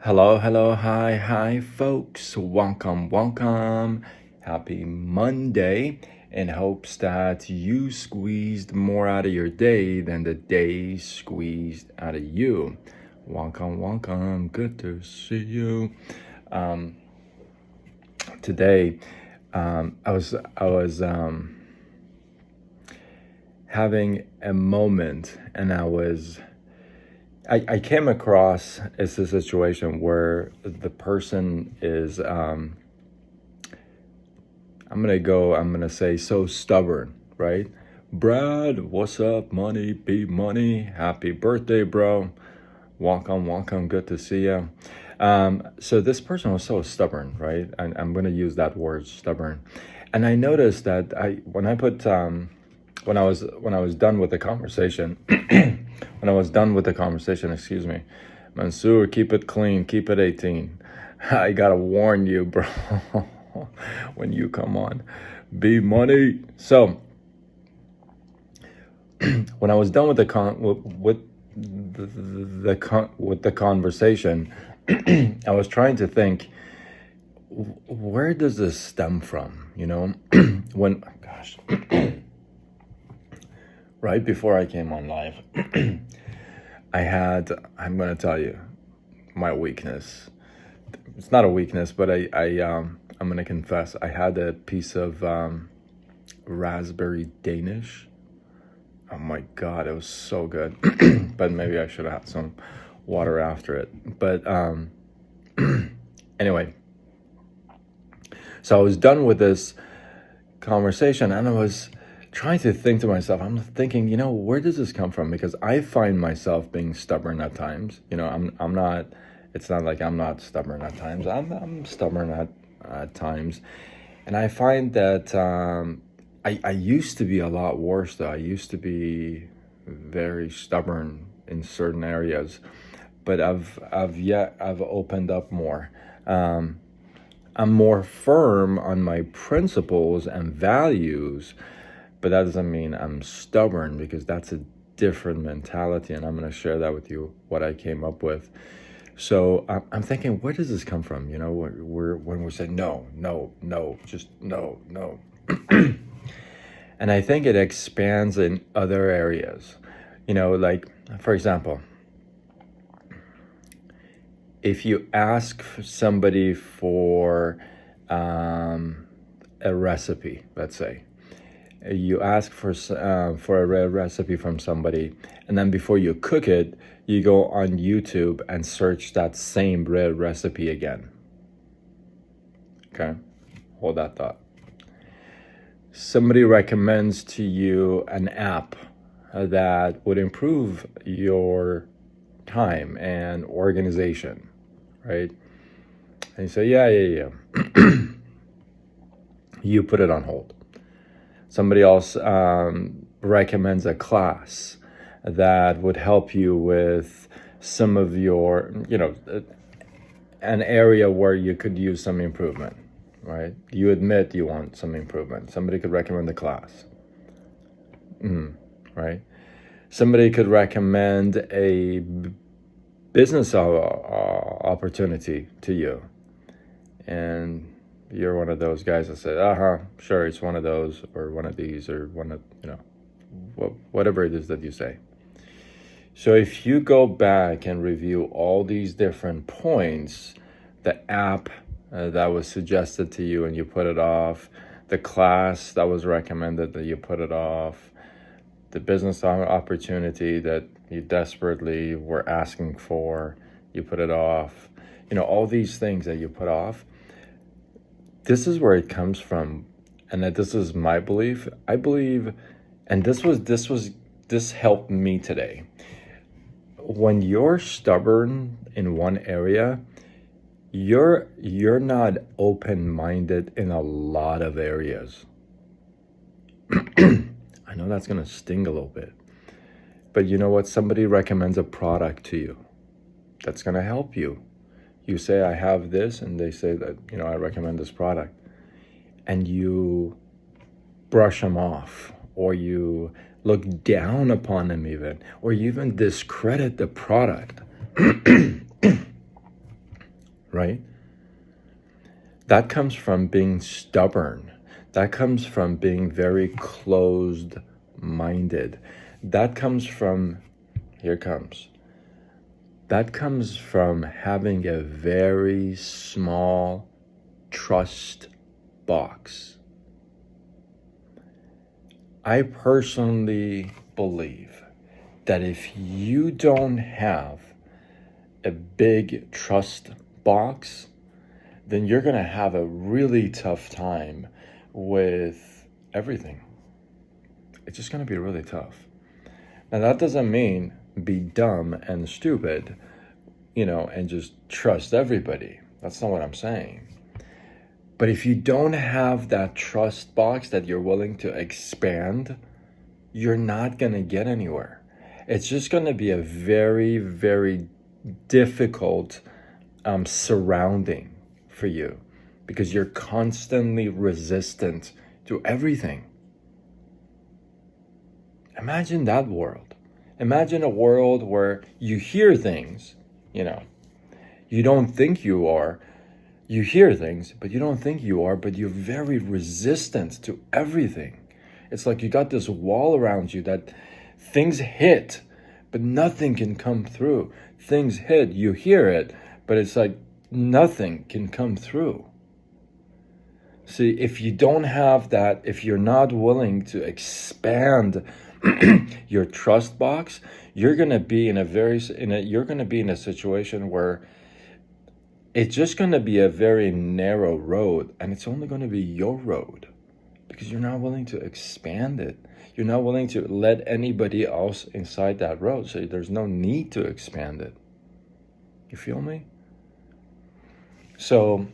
Hello, hello, hi, folks. Welcome. Happy Monday. In hopes that you squeezed more out of your day than the day squeezed out of you. Welcome. Good to see you. Today, I was having a moment, and I came across it's a situation where the person is I'm gonna say so stubborn, right? Brad, what's up? Money, be money. Happy birthday, bro. Welcome. Good to see you. So this person was so stubborn, right? And I'm gonna use that word, stubborn. And I noticed that when I was done with the conversation, excuse me, Mansoor, keep it clean, keep it 18. I gotta warn you, bro. When you come on, be money. So when I was done with the conversation, I was trying to think, where does this stem from? When gosh, right before I came on live, I'm gonna tell you my weakness. It's not a weakness, but I'm gonna confess, I had a piece of raspberry Danish. Oh my God, it was so good. But maybe I should have had some water after it. But anyway, so I was done with this conversation, and I was trying to think to myself, I'm thinking, where does this come from? Because I find myself being stubborn at times. I'm not, it's not like I'm not stubborn at times. I'm stubborn at times. And I find that I used to be a lot worse, though. I used to be very stubborn in certain areas, but I've opened up more. I'm more firm on my principles and values, but that doesn't mean I'm stubborn, because that's a different mentality, and I'm going to share that with you, what I came up with. So I'm thinking, where does this come from? When we say no, just no. And I think it expands in other areas. Like, for example, if you ask somebody for a recipe, let's say, you ask for a recipe from somebody, and then before you cook it, you go on YouTube and search that same recipe again. Okay, hold that thought. Somebody recommends to you an app that would improve your time and organization, right? And you say, yeah. You put it on hold. Somebody else recommends a class that would help you with some of your, an area where you could use some improvement, right? You admit you want some improvement. Somebody could recommend a class, right? Somebody could recommend a business opportunity to you, and you're one of those guys that say, sure, it's one of those, or one of these, or one of, whatever it is that you say. So if you go back and review all these different points, the app that was suggested to you and you put it off, the class that was recommended that you put it off, the business opportunity that you desperately were asking for, you put it off, all these things that you put off, this is where it comes from. And that this is my belief. I believe, and this helped me today. When you're stubborn in one area, you're not open-minded in a lot of areas. I know that's going to sting a little bit, but you know what? Somebody recommends a product to you that's going to help you. You say, I have this, and they say that, I recommend this product, and you brush them off, or you look down upon them even, or you even discredit the product. right? That comes from being stubborn. That comes from being very closed-minded. That comes from, here comes, that comes from having a very small trust box. I personally believe that if you don't have a big trust box, then you're going to have a really tough time with everything. It's just going to be really tough. Now, that doesn't mean be dumb and stupid, and just trust everybody. That's not what I'm saying. But if you don't have that trust box that you're willing to expand, you're not going to get anywhere. It's just going to be a very, very difficult surrounding for you, because you're constantly resistant to everything. Imagine that world. Imagine a world where you hear things, you don't think you are. You hear things, but you don't think you are, but you're very resistant to everything. It's like you got this wall around you that things hit, but nothing can come through. Things hit, you hear it, but it's like nothing can come through. See, if you don't have that, if you're not willing to expand your trust box, you're going to be in a situation where it's just going to be a very narrow road, and it's only going to be your road, because you're not willing to expand it. You're not willing to let anybody else inside that road, so there's no need to expand it. You feel me? So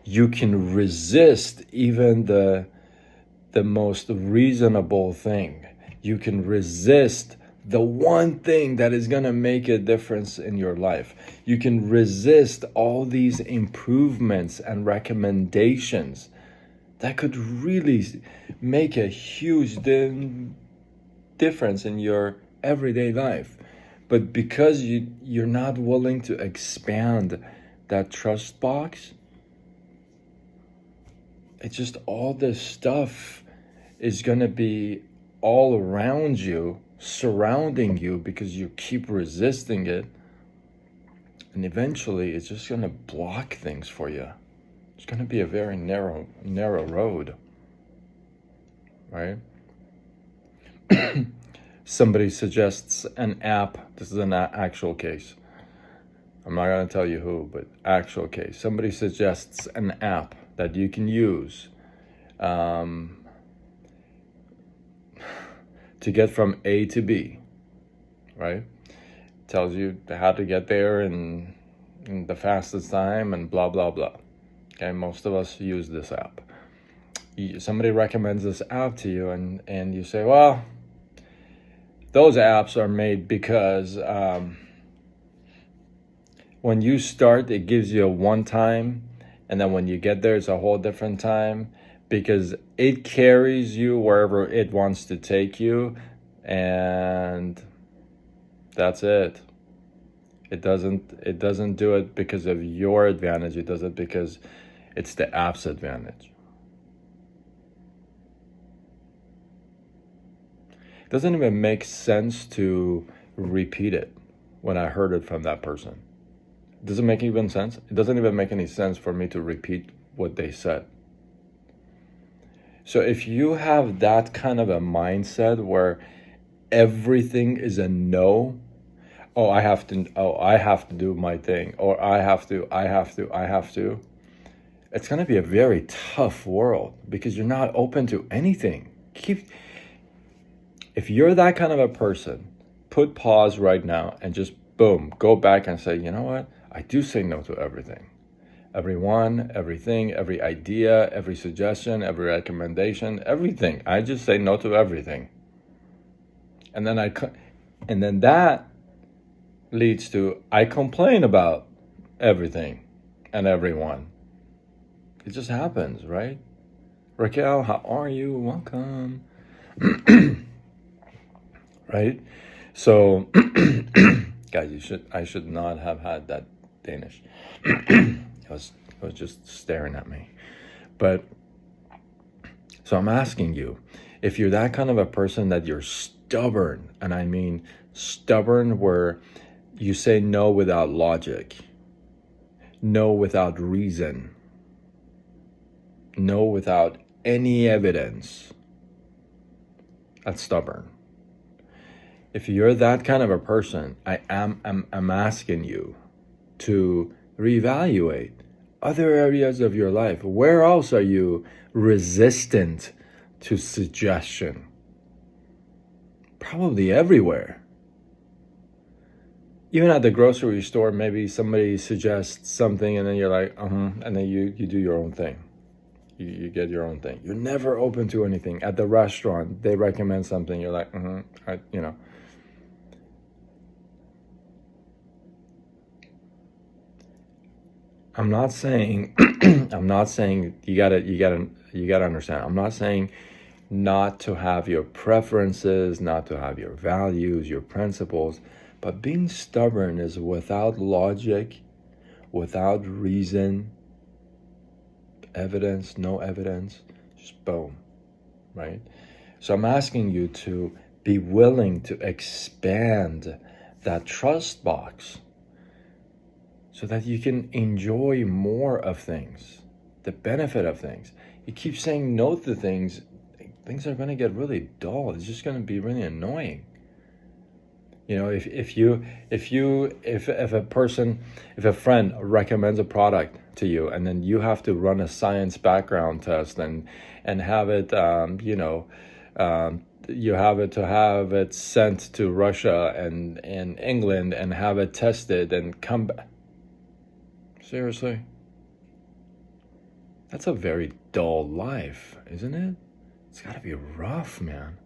you can resist even the most reasonable thing. You can resist the one thing that is going to make a difference in your life. You can resist all these improvements and recommendations that could really make a huge difference in your everyday life. But because you're not willing to expand that trust box, it's just all this stuff is going to be all around you, surrounding you, because you keep resisting it. And eventually it's just going to block things for you. It's going to be a very narrow road, right? Somebody suggests an app. This is an actual case. I'm not going to tell you who, but actual case. Somebody suggests an app that you can use to get from A to B, right? Tells you how to get there in the fastest time and blah, blah, blah. Okay, most of us use this app. Somebody recommends this app to you, and you say, well, those apps are made because when you start, it gives you a one time, and then when you get there, it's a whole different time, because it carries you wherever it wants to take you, and that's it. It doesn't do it because of your advantage. It does it because it's the app's advantage. It doesn't even make sense to repeat it when I heard it from that person. It doesn't make even sense. It doesn't even make any sense for me to repeat what they said. So if you have that kind of a mindset where everything is a no, I have to do my thing, or I have to, it's going to be a very tough world, because you're not open to anything. If you're that kind of a person, put pause right now and just boom, go back and say, you know what? I do say no to everything. Everyone, everything, every idea, every suggestion, every recommendation, everything. I just say no to everything. And then that leads to I complain about everything and everyone. It just happens, right? Raquel, how are you? Welcome. Right? So Guys, I should not have had that Danish. It was just staring at me. But so I'm asking you, if you're that kind of a person that you're stubborn, and I mean stubborn where you say no without logic, no without reason, no without any evidence, that's stubborn. If you're that kind of a person, I'm asking you to reevaluate other areas of your life. Where else are you resistant to suggestion? Probably everywhere. Even at the grocery store, maybe somebody suggests something and then you're like, and then you do your own thing. You get your own thing. You're never open to anything. At the restaurant, they recommend something. You're like, I'm not saying, you gotta understand. I'm not saying not to have your preferences, not to have your values, your principles, but being stubborn is without logic, without reason, evidence, no evidence, just boom, right? So I'm asking you to be willing to expand that trust box so that you can enjoy more of things, the benefit of things. You keep saying no to things, things are going to get really dull. It's just going to be really annoying. You know, if a friend recommends a product to you, and then you have to run a science background test and have it, you have it sent to Russia and England and have it tested and come back. Seriously? That's a very dull life, isn't it? It's got to be rough, man.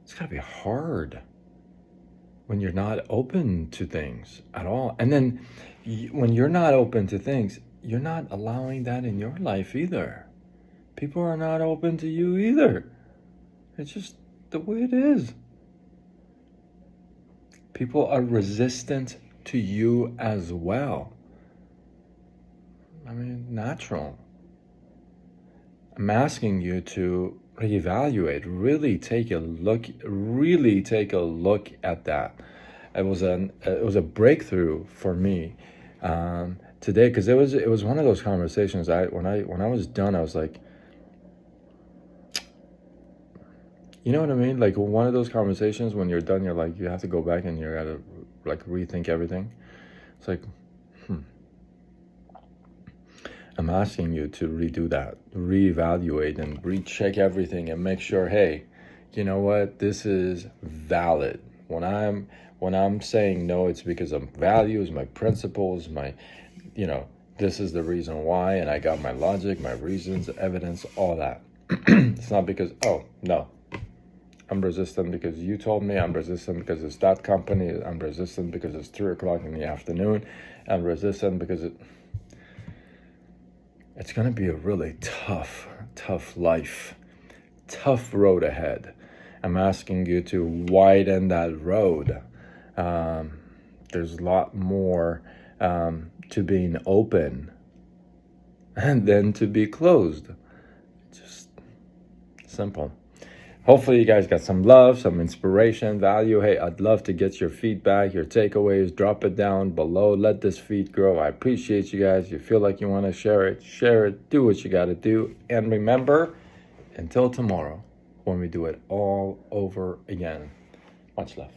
It's got to be hard when you're not open to things at all. And then when you're not open to things, you're not allowing that in your life either. People are not open to you either. It's just the way it is. People are resistant to you as well. I mean, natural. I'm asking you to reevaluate, really take a look at that. It was a breakthrough for me today, because it was one of those conversations. When I was done, I was like, you know what I mean? Like one of those conversations when you're done, you're like, you have to go back and you gotta like rethink everything. It's like, I'm asking you to redo that, reevaluate and recheck everything and make sure, hey, you know what? This is valid. When I'm saying no, it's because of values, my principles, this is the reason why, and I got my logic, my reasons, evidence, all that. It's not because, oh, no, I'm resistant because you told me, I'm resistant because it's that company, I'm resistant because it's 3 o'clock in the afternoon, I'm resistant because it's going to be a really tough life, tough road ahead. I'm asking you to widen that road. There's a lot more to being open and then to be closed. Just simple. Hopefully you guys got some love, some inspiration, value. Hey, I'd love to get your feedback, your takeaways. Drop it down below. Let this feed grow. I appreciate you guys. You feel like you want to share it. Do what you got to do. And remember, until tomorrow, when we do it all over again, much love.